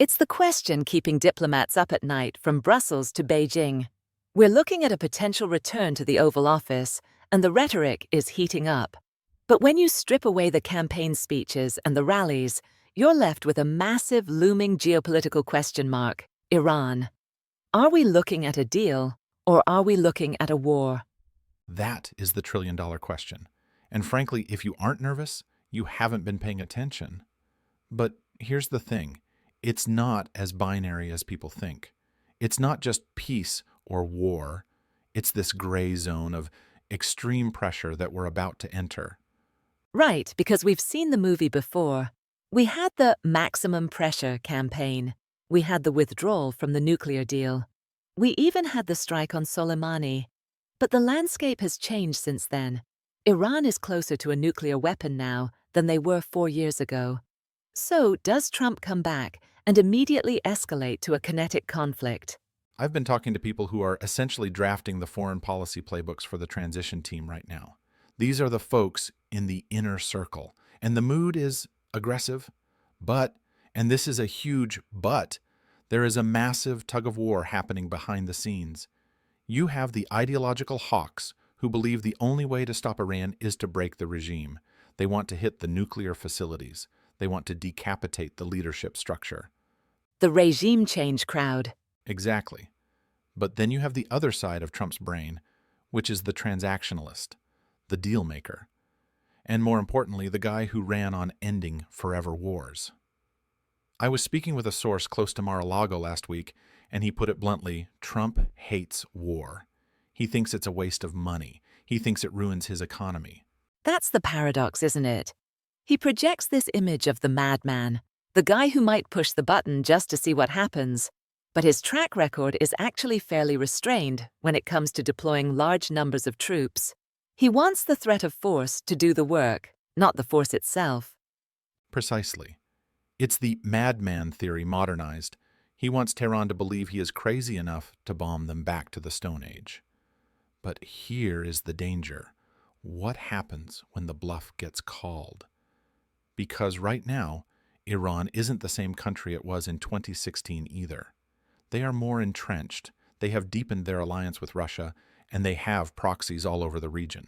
It's the question keeping diplomats up at night from Brussels to Beijing. We're looking at a potential return to the Oval Office, and the rhetoric is heating up. But when you strip away the campaign speeches and the rallies, you're left with a massive looming geopolitical question mark: Iran. Are we looking at a deal, or are we looking at a war? That is the trillion-dollar question. And frankly, if you aren't nervous, you haven't been paying attention. But here's the thing. It's not as binary as people think. It's not just peace or war. It's this gray zone of extreme pressure that we're about to enter. Right, because we've seen the movie before. We had the maximum pressure campaign. We had the withdrawal from the nuclear deal. We even had the strike on Soleimani. But the landscape has changed since then. Iran is closer to a nuclear weapon now than they were 4 years ago. So, does Trump come back and immediately escalate to a kinetic conflict? I've been talking to people who are essentially drafting the foreign policy playbooks for the transition team right now. These are the folks in the inner circle, and the mood is aggressive, but, and this is a huge but, there is a massive tug-of-war happening behind the scenes. You have the ideological hawks who believe the only way to stop Iran is to break the regime. They want to hit the nuclear facilities. They want to decapitate the leadership structure. The regime change crowd. Exactly. But then you have the other side of Trump's brain, which is the transactionalist, the deal maker, and more importantly, the guy who ran on ending forever wars. I was speaking with a source close to Mar-a-Lago last week, and he put it bluntly: Trump hates war. He thinks it's a waste of money. He thinks it ruins his economy. That's the paradox, isn't it? He projects this image of the madman, the guy who might push the button just to see what happens. But his track record is actually fairly restrained when it comes to deploying large numbers of troops. He wants the threat of force to do the work, not the force itself. Precisely. It's the madman theory modernized. He wants Tehran to believe he is crazy enough to bomb them back to the Stone Age. But here is the danger. What happens when the bluff gets called? Because right now, Iran isn't the same country it was in 2016 either. They are more entrenched, they have deepened their alliance with Russia, and they have proxies all over the region.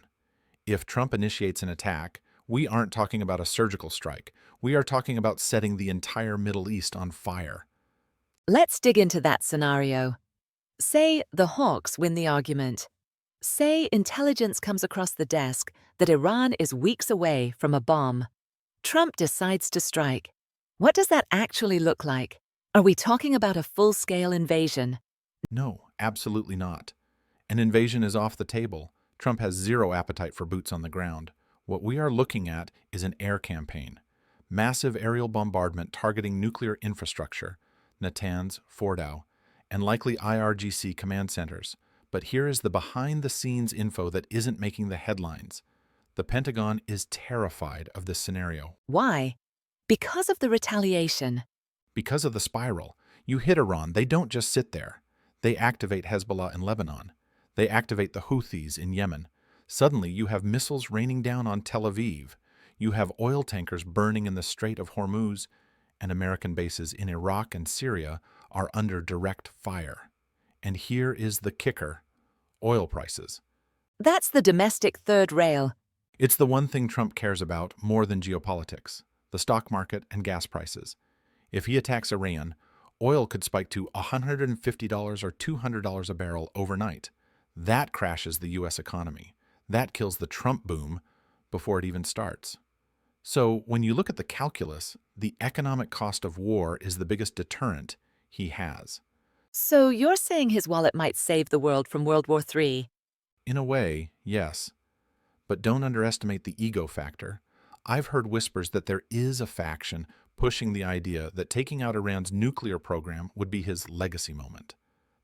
If Trump initiates an attack, we aren't talking about a surgical strike. We are talking about setting the entire Middle East on fire. Let's dig into that scenario. Say the hawks win the argument. Say intelligence comes across the desk that Iran is weeks away from a bomb. Trump decides to strike. What does that actually look like? Are we talking about a full-scale invasion? No, absolutely not. An invasion is off the table. Trump has zero appetite for boots on the ground. What we are looking at is an air campaign. Massive aerial bombardment targeting nuclear infrastructure, Natanz, Fordow, and likely IRGC command centers. But here is the behind-the-scenes info that isn't making the headlines. The Pentagon is terrified of this scenario. Why? Because of the retaliation. Because of the spiral. You hit Iran, they don't just sit there. They activate Hezbollah in Lebanon. They activate the Houthis in Yemen. Suddenly, you have missiles raining down on Tel Aviv. You have oil tankers burning in the Strait of Hormuz, and American bases in Iraq and Syria are under direct fire. And here is the kicker: oil prices. That's the domestic third rail. It's the one thing Trump cares about more than geopolitics: the stock market and gas prices. If he attacks Iran, oil could spike to $150 or $200 a barrel overnight. That crashes the U.S. economy. That kills the Trump boom before it even starts. So when you look at the calculus, the economic cost of war is the biggest deterrent he has. So you're saying his wallet might save the world from World War III? In a way, yes. But don't underestimate the ego factor. I've heard whispers that there is a faction pushing the idea that taking out Iran's nuclear program would be his legacy moment,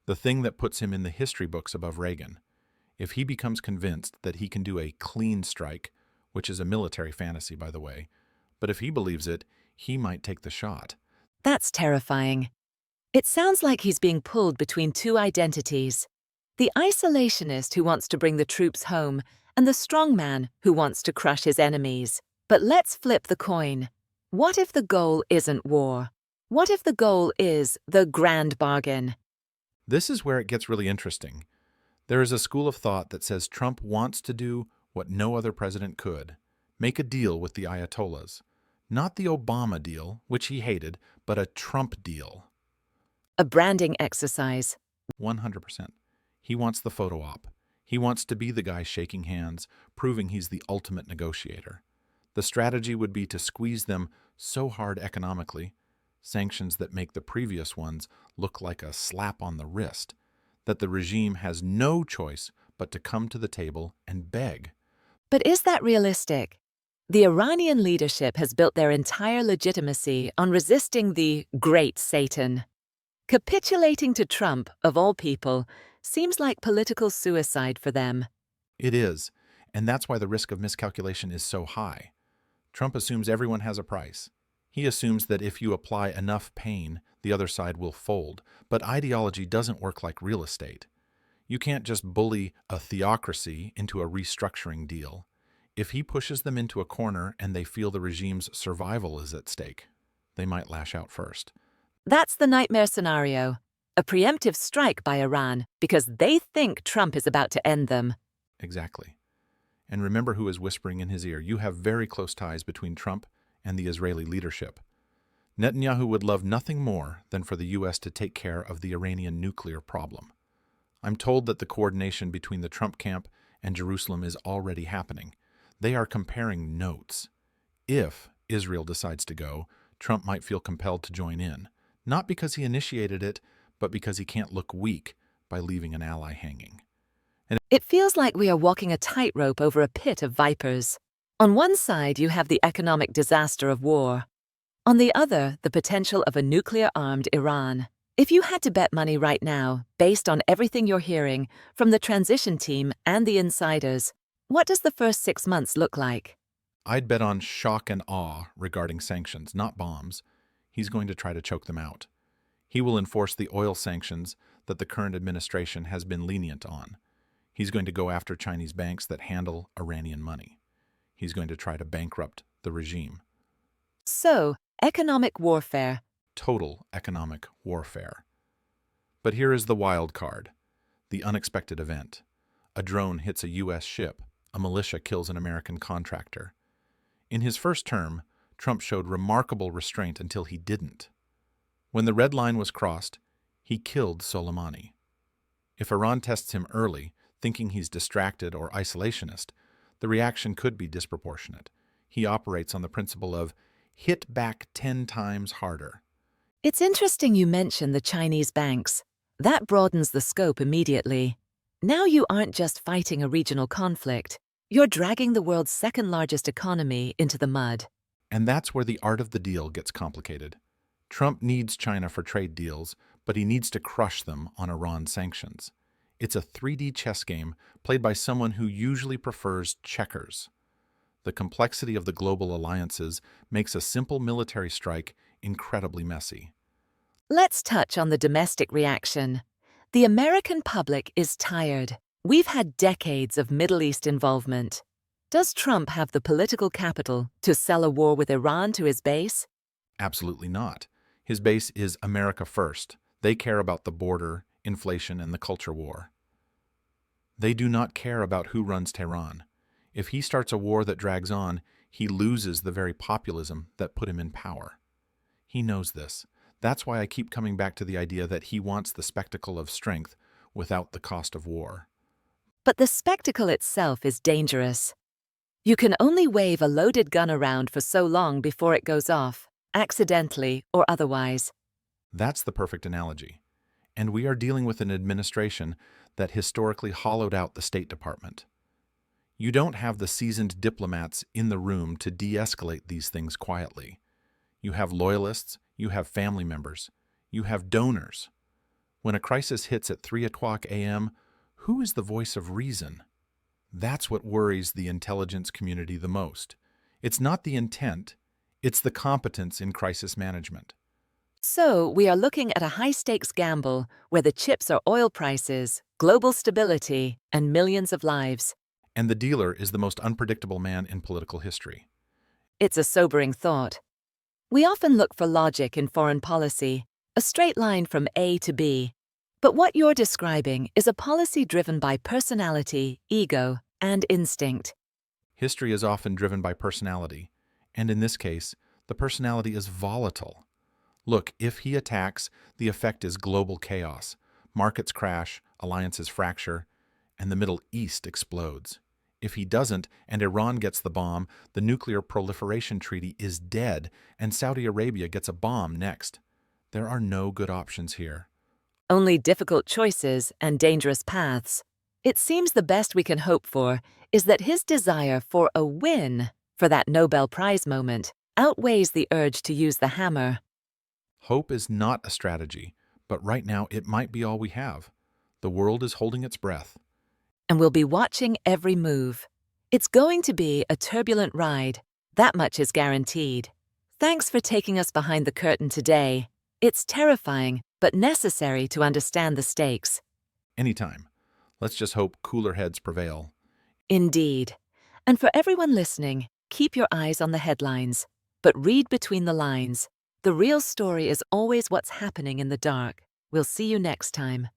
the thing that puts him in the history books above Reagan. If he becomes convinced that he can do a clean strike, which is a military fantasy, by the way, but if he believes it, he might take the shot. That's terrifying. It sounds like he's being pulled between two identities: the isolationist who wants to bring the troops home and the strongman who wants to crush his enemies. But let's flip the coin. What if the goal isn't war? What if the goal is the grand bargain? This is where it gets really interesting. There is a school of thought that says Trump wants to do what no other president could: make a deal with the Ayatollahs. Not the Obama deal, which he hated, but a Trump deal. A branding exercise. 100%. He wants the photo op. He wants to be the guy shaking hands, proving he's the ultimate negotiator. The strategy would be to squeeze them so hard economically, sanctions that make the previous ones look like a slap on the wrist, that the regime has no choice but to come to the table and beg. But is that realistic? The Iranian leadership has built their entire legitimacy on resisting the Great Satan. Capitulating to Trump, of all people, seems like political suicide for them. It is, and that's why the risk of miscalculation is so high. Trump assumes everyone has a price. He assumes that if you apply enough pain, the other side will fold. But ideology doesn't work like real estate. You can't just bully a theocracy into a restructuring deal. If he pushes them into a corner and they feel the regime's survival is at stake, they might lash out first. That's the nightmare scenario. A preemptive strike by Iran because they think Trump is about to end them. Exactly. And remember who is whispering in his ear. You have very close ties between Trump and the Israeli leadership. Netanyahu would love nothing more than for the U.S. to take care of the Iranian nuclear problem. I'm told that the coordination between the Trump camp and Jerusalem is already happening. They are comparing notes. If Israel decides to go, Trump might feel compelled to join in, not because he initiated it, but because he can't look weak by leaving an ally hanging. It feels like we are walking a tightrope over a pit of vipers. On one side, you have the economic disaster of war. On the other, the potential of a nuclear-armed Iran. If you had to bet money right now, based on everything you're hearing from the transition team and the insiders, what does the first 6 months look like? I'd bet on shock and awe regarding sanctions, not bombs. He's going to try to choke them out. He will enforce the oil sanctions that the current administration has been lenient on. He's going to go after Chinese banks that handle Iranian money. He's going to try to bankrupt the regime. So, economic warfare. Total economic warfare. But here is the wild card, the unexpected event. A drone hits a U.S. ship. A militia kills an American contractor. In his first term, Trump showed remarkable restraint until he didn't. When the red line was crossed, he killed Soleimani. If Iran tests him early, thinking he's distracted or isolationist, the reaction could be disproportionate. He operates on the principle of hit back 10 times harder. It's interesting you mention the Chinese banks. That broadens the scope immediately. Now you aren't just fighting a regional conflict. You're dragging the world's second-largest economy into the mud. And that's where the art of the deal gets complicated. Trump needs China for trade deals, but he needs to crush them on Iran sanctions. It's a 3D chess game played by someone who usually prefers checkers. The complexity of the global alliances makes a simple military strike incredibly messy. Let's touch on the domestic reaction. The American public is tired. We've had decades of Middle East involvement. Does Trump have the political capital to sell a war with Iran to his base? Absolutely not. His base is America first. They care about the border, inflation, and the culture war. They do not care about who runs Tehran. If he starts a war that drags on, he loses the very populism that put him in power. He knows this. That's why I keep coming back to the idea that he wants the spectacle of strength without the cost of war. But the spectacle itself is dangerous. You can only wave a loaded gun around for so long before it goes off, accidentally or otherwise. That's the perfect analogy. And we are dealing with an administration that historically hollowed out the State Department. You don't have the seasoned diplomats in the room to de-escalate these things quietly. You have loyalists, you have family members, you have donors. When a crisis hits at 3 o'clock a.m., who is the voice of reason? That's what worries the intelligence community the most. It's not the intent, it's the competence in crisis management. So, we are looking at a high-stakes gamble where the chips are oil prices, global stability, and millions of lives. And the dealer is the most unpredictable man in political history. It's a sobering thought. We often look for logic in foreign policy, a straight line from A to B. But what you're describing is a policy driven by personality, ego, and instinct. History is often driven by personality, and in this case, the personality is volatile. Look, if he attacks, the effect is global chaos. Markets crash, alliances fracture, and the Middle East explodes. If he doesn't, and Iran gets the bomb, the nuclear proliferation treaty is dead, and Saudi Arabia gets a bomb next. There are no good options here. Only difficult choices and dangerous paths. It seems the best we can hope for is that his desire for a win, for that Nobel Prize moment, outweighs the urge to use the hammer. Hope is not a strategy, but right now it might be all we have. The world is holding its breath. And we'll be watching every move. It's going to be a turbulent ride. That much is guaranteed. Thanks for taking us behind the curtain today. It's terrifying, but necessary to understand the stakes. Anytime. Let's just hope cooler heads prevail. Indeed. And for everyone listening, keep your eyes on the headlines, but read between the lines. The real story is always what's happening in the dark. We'll see you next time.